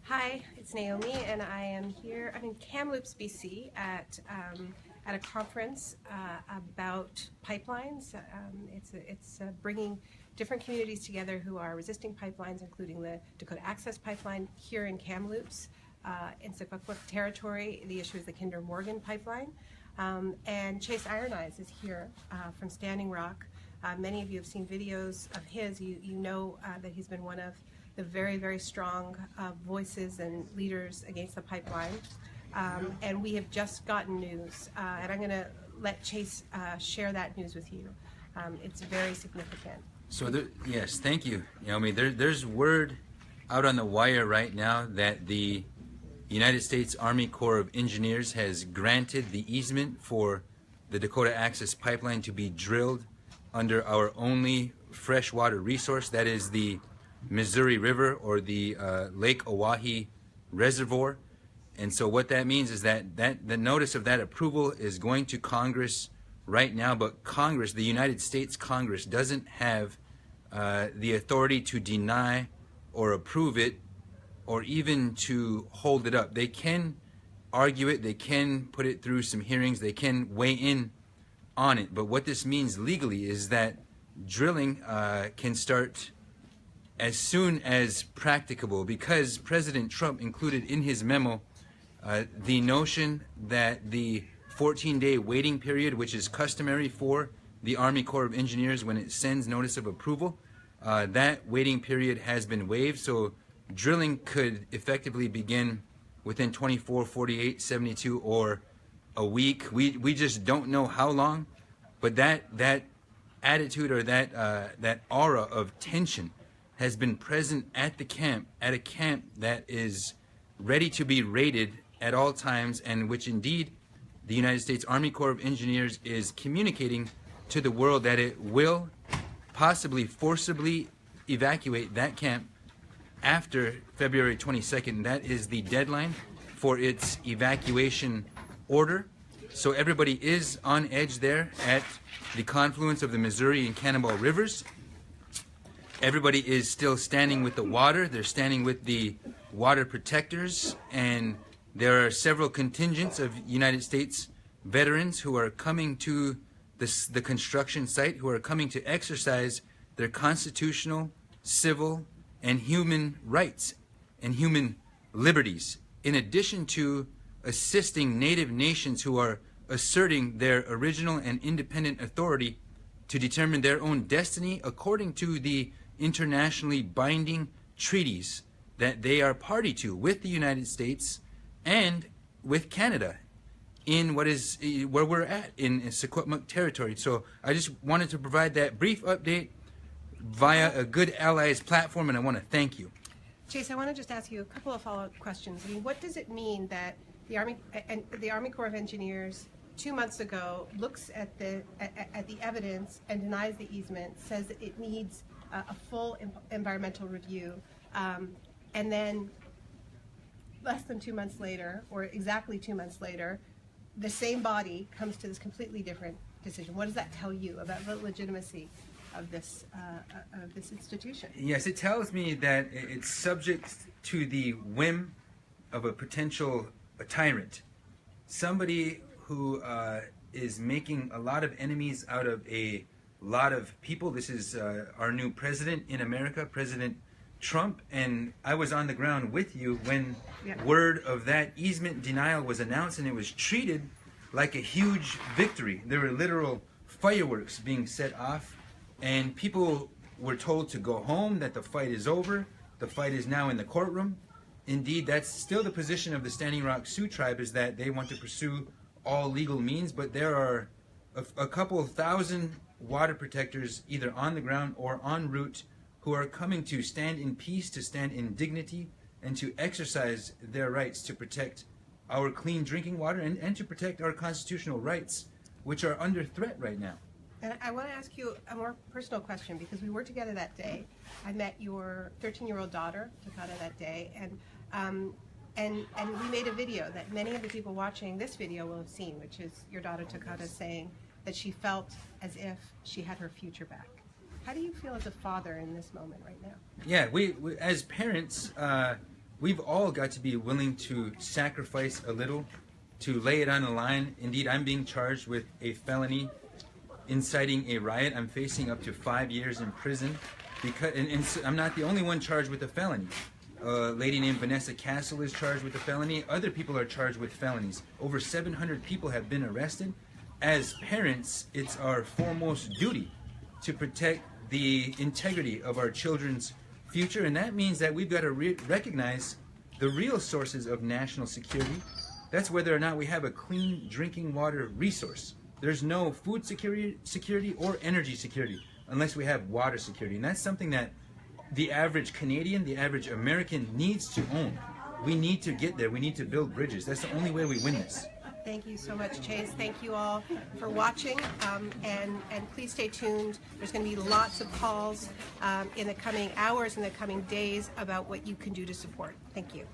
Hi, it's Naomi, and I am here. I'm in Kamloops, BC, at a conference about pipelines. It's bringing different communities together who are resisting pipelines, including the Dakota Access Pipeline here in Kamloops. In Secwepemc territory, the issue is the Kinder Morgan pipeline. And Chase Iron Eyes is here from Standing Rock. Many of you have seen videos of his. You know that he's been one of the very, very strong voices and leaders against the pipeline. And we have just gotten news, and I'm going to let Chase share that news with you. It's very significant. So yes, thank you, Naomi. There's word out on the wire right now that the United States Army Corps of Engineers has granted the easement for the Dakota Access Pipeline to be drilled under our only freshwater resource, that is the Missouri River or the Lake Oahe Reservoir. And so what that means is that the notice of that approval is going to Congress right now, but Congress, the United States Congress, doesn't have the authority to deny or approve it or even to hold it up. They can argue it, they can put it through some hearings, they can weigh in on it. But what this means legally is that drilling can start as soon as practicable, because President Trump included in his memo the notion that the 14-day waiting period, which is customary for the Army Corps of Engineers when it sends notice of approval, that waiting period has been waived. So drilling could effectively begin within 24, 48, 72, or a week. We just don't know how long, but that attitude or that aura of tension has been present at the camp, at a camp that is ready to be raided at all times, and which indeed the United States Army Corps of Engineers is communicating to the world that it will possibly forcibly evacuate that camp after February 22nd. That is the deadline for its evacuation order. So everybody is on edge there at the confluence of the Missouri and Cannonball Rivers. Everybody is still standing with the water. They're standing with the water protectors, and there are several contingents of United States veterans who are coming to the construction site, who are coming to exercise their constitutional, civil, and human rights and human liberties, in addition to assisting Native nations who are asserting their original and independent authority to determine their own destiny according to the internationally binding treaties that they are party to with the United States and with Canada in what is where we're at in Secwepemc territory. So I just wanted to provide that brief update via a Good Allies platform, and I want to thank you. Chase, I want to just ask you a couple of follow-up questions. I mean, what does it mean that the Army Corps of Engineers 2 months ago looks at the evidence and denies the easement, says that it needs a full environmental review, and then less than 2 months later, or exactly 2 months later, the same body comes to this completely different decision? What does that tell you about the legitimacy of this institution? Yes, it tells me that it's subject to the whim of a potential tyrant, somebody who is making a lot of enemies out of a lot of people. This is our new president in America, President Trump, and I was on the ground with you when word of that easement denial was announced, and it was treated like a huge victory. There were literal fireworks being set off, and people were told to go home, that the fight is over. The fight is now in the courtroom. Indeed, that's still the position of the Standing Rock Sioux tribe, is that they want to pursue all legal means, but there are a couple of thousand water protectors either on the ground or en route who are coming to stand in peace, to stand in dignity, and to exercise their rights to protect our clean drinking water and to protect our constitutional rights, which are under threat right now. And I want to ask you a more personal question, because we were together that day. I met your 13-year-old daughter, Dakota, that day, and we made a video that many of the people watching this video will have seen, which is your daughter Dakota saying that she felt as if she had her future back. How do you feel as a father in this moment right now? Yeah, we as parents, we've all got to be willing to sacrifice a little, to lay it on the line. Indeed, I'm being charged with a felony inciting a riot. I'm facing up to 5 years in prison because, and I'm not the only one charged with a felony. A lady named Vanessa Castle is charged with a felony. Other people are charged with felonies. Over 700 people have been arrested. As parents, it's our foremost duty to protect the integrity of our children's future, and that means that we've got to recognize the real sources of national security. That's whether or not we have a clean drinking water resource. There's no food security or energy security unless we have water security, and that's something that the average Canadian, the average American needs to own. We need to get there. We need to build bridges. That's the only way we win this. Thank you so much, Chase. Thank you all for watching, and please stay tuned. There's going to be lots of calls in the coming hours, in the coming days, about what you can do to support. Thank you.